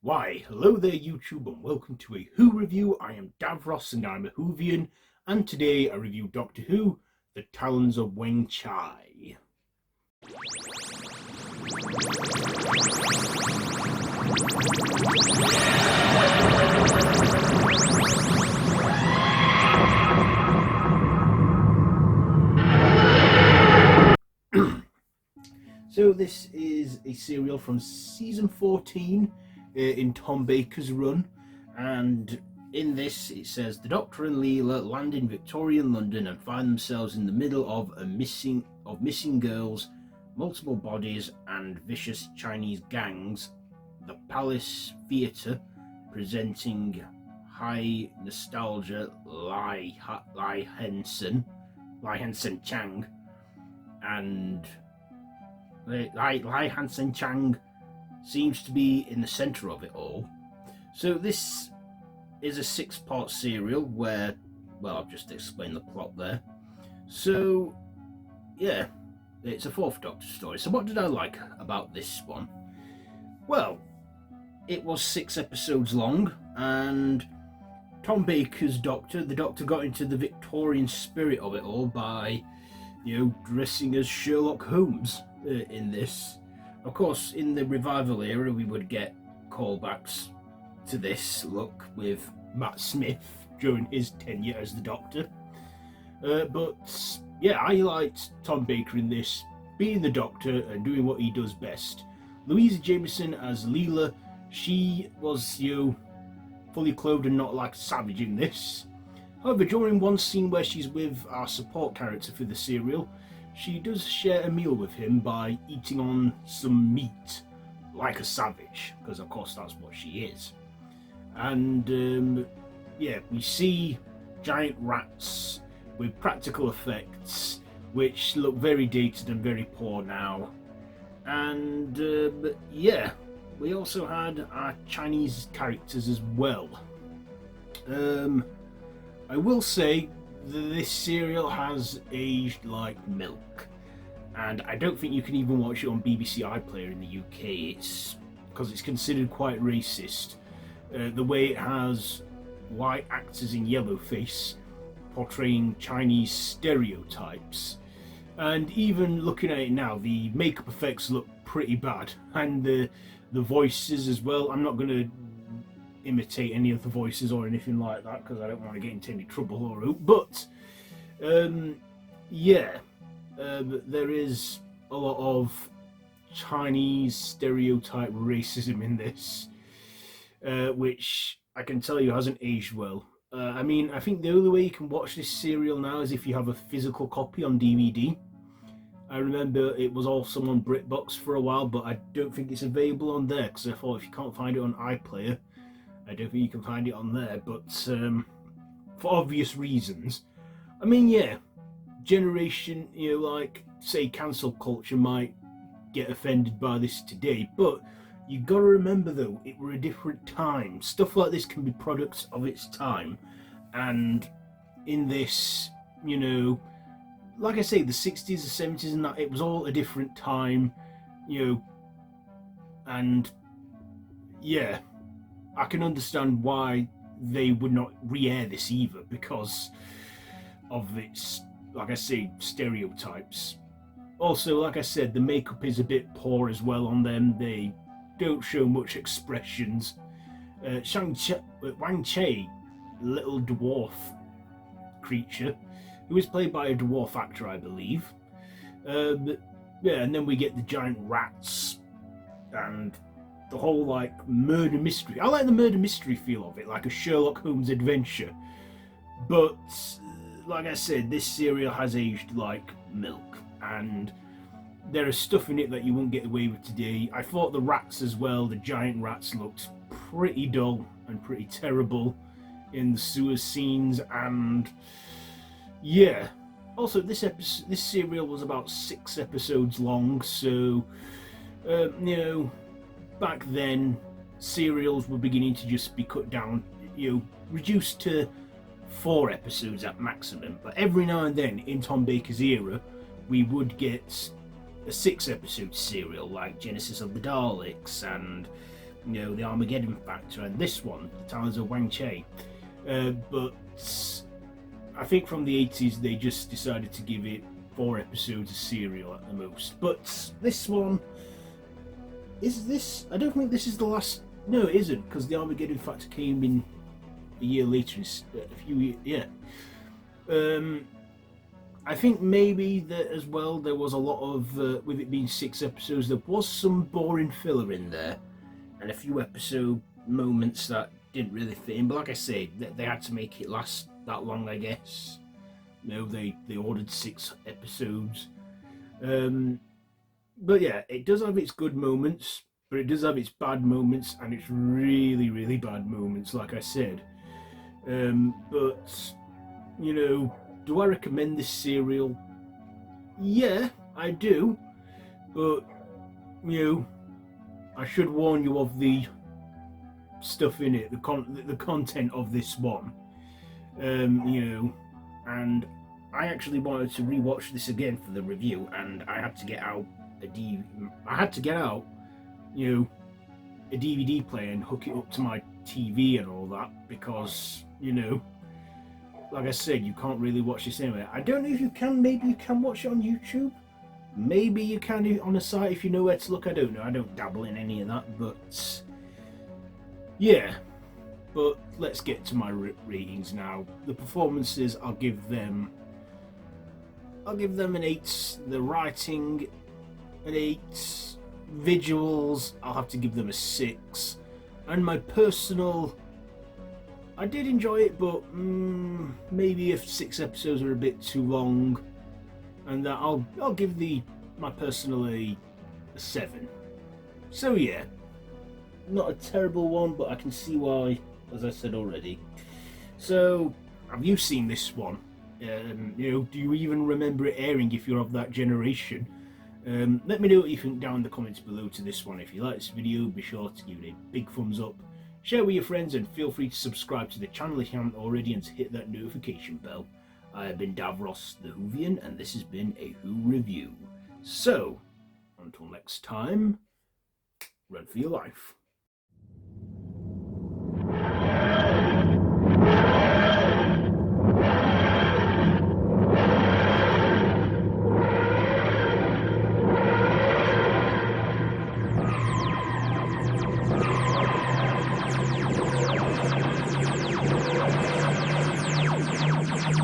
Why, hello there YouTube and welcome to a Who review. I am Davros and I'm a Whovian, and today I review Doctor Who, The Talons of Weng-Chiang. So this is a serial from season 14 in Tom Baker's run, and in this it says the Doctor and Leela land in Victorian London and find themselves in the middle of missing girls, multiple bodies and vicious Chinese gangs. The Palace Theatre presenting high nostalgia Li H'sen Chang, and Li H'sen Chang seems to be in the centre of it all. So this is a 6-part serial where, well, I've just explained the plot there. So yeah, it's a 4th Doctor story. So what did I like about this one? Well, it was 6 episodes long, and Tom Baker's Doctor, the Doctor got into the Victorian spirit of it all by, dressing as Sherlock Holmes in this. Of course, in the revival era, we would get callbacks to this look with Matt Smith during his tenure as the Doctor. But yeah, I liked Tom Baker in this, being the Doctor and doing what he does best. Louisa Jameson as Leela, she was, fully clothed and not like a savage in this. However, during one scene where she's with our support character for the serial, she does share a meal with him by eating on some meat like a savage, because of course that's what she is. And yeah, we see giant rats with practical effects which look very dated and very poor now. And yeah, we also had our Chinese characters as well. I will say this serial has aged like milk, and I don't think you can even watch it on BBC iPlayer in the UK. It's because it's considered quite racist. The way it has white actors in yellowface portraying Chinese stereotypes, and even looking at it now, the makeup effects look pretty bad, and the voices as well. I'm not going to imitate any of the voices or anything like that because I don't want to get into any trouble or but yeah, there is a lot of Chinese stereotype racism in this, which I can tell you hasn't aged well. I mean, I think the only way you can watch this serial now is if you have a physical copy on DVD. I remember it was also on BritBox for a while, but I don't think it's available on there, because I thought if you can't find it on iPlayer, I don't think you can find it on there. But for obvious reasons, I mean, yeah, generation, like, say, cancel culture might get offended by this today, but you gotta remember though, it were a different time. Stuff like this can be products of its time, and in this, like I say, the 60s, the 70s and that, it was all a different time, and yeah, I can understand why they would not re-air this either, because of its, like I say, stereotypes. Also, like I said, the makeup is a bit poor as well on them. They don't show much expressions. Weng-Chiang, little dwarf creature, who is played by a dwarf actor, I believe. Yeah, and then we get the giant rats and the whole murder mystery. I like the murder mystery feel of it, like a Sherlock Holmes adventure. But like I said, this serial has aged like milk, and there is stuff in it that you won't get away with today. I thought the rats as well, the giant rats, looked pretty dull and pretty terrible in the sewer scenes, and yeah. Also, this serial was about 6 episodes long, so back then serials were beginning to just be cut down, reduced to 4 episodes at maximum. But every now and then in Tom Baker's era, we would get a 6-episode serial like Genesis of the Daleks, and you know, the Armageddon Factor, and this one, the Talons of Weng-Chiang. But I think from the 80s they just decided to give it 4 episodes of serial at the most. But this one, is this? I don't think this is the last. No, it isn't, because the Armageddon Factor came in a year later. A few years, yeah. I think maybe that as well. There was a lot of, with it being 6 episodes, there was some boring filler in there, and a few episode moments that didn't really fit in. But like I say, they had to make it last that long, I guess. You know, they ordered 6 episodes. But yeah, it does have its good moments, but it does have its bad moments, and it's really, really bad moments, like I said. But, you know, do I recommend this serial? Yeah, I do. But, you know, I should warn you of the stuff in it, the content of this one. You know, and I actually wanted to rewatch this again for the review, and I had to get out you know, a DVD player and hook it up to my TV and all that, because, you know, like I said, you can't really watch this anywhere. I don't know if you can. Maybe you can watch it on YouTube. Maybe you can on a site if you know where to look. I don't know. I don't dabble in any of that, but yeah. But let's get to my ratings now. The performances, I'll give them an 8. The writing, an 8. Visuals, I'll have to give them a 6. And my personal, I did enjoy it, but maybe if 6 episodes are a bit too long, and that I'll give my personal a 7. So yeah, not a terrible one, but I can see why, as I said already. So, have you seen this one? You know, do you even remember it airing if you're of that generation? Let me know what you think down in the comments below to this one. If you like this video, be sure to give it a big thumbs up, share with your friends, and feel free to subscribe to the channel if you haven't already, and to hit that notification bell. I have been Davros the Whovian, and this has been a Who Review. So, until next time, run for your life.